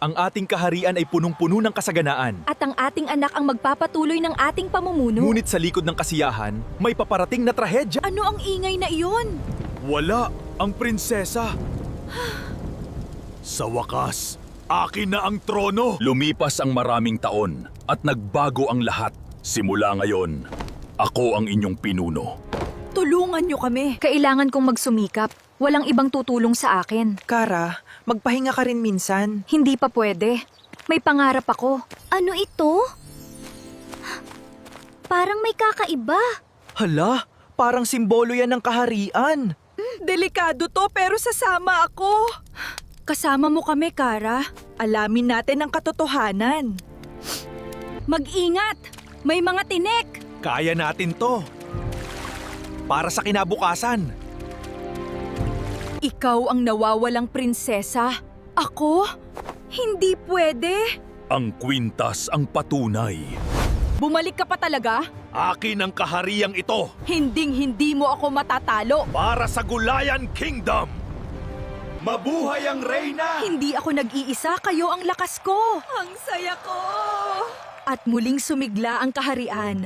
Ang ating kaharian ay punong-puno ng kasaganaan. At ang ating anak ang magpapatuloy ng ating pamumuno. Ngunit sa likod ng kasiyahan, may paparating na trahedya. Ano ang ingay na iyon? Wala ang prinsesa. Sa wakas, akin na ang trono. Lumipas ang maraming taon at nagbago ang lahat. Simula ngayon, ako ang inyong pinuno. Tulungan niyo kami. Kailangan kong magsumikap. Walang ibang tutulong sa akin. Kara, magpahinga ka rin minsan. Hindi pa pwede. May pangarap ako. Ano ito? Parang may kakaiba. Hala, parang simbolo yan ng kaharian. Delikado to pero sasama ako. Kasama mo kami, Kara. Alamin natin ang katotohanan. Mag-ingat! May mga tinik! Kaya natin to. Para sa kinabukasan. Ikaw ang nawawalang prinsesa. Ako? Hindi pwede. Ang kwintas ang patunay. Bumalik ka pa talaga? Akin ang kahariang ito Hinding-hindi mo ako matatalo. para sa Gulayan Kingdom. Mabuhay ang reyna! Hindi ako nag-iisa, kayo ang lakas ko. Ang saya ko! At muling sumigla ang kaharian.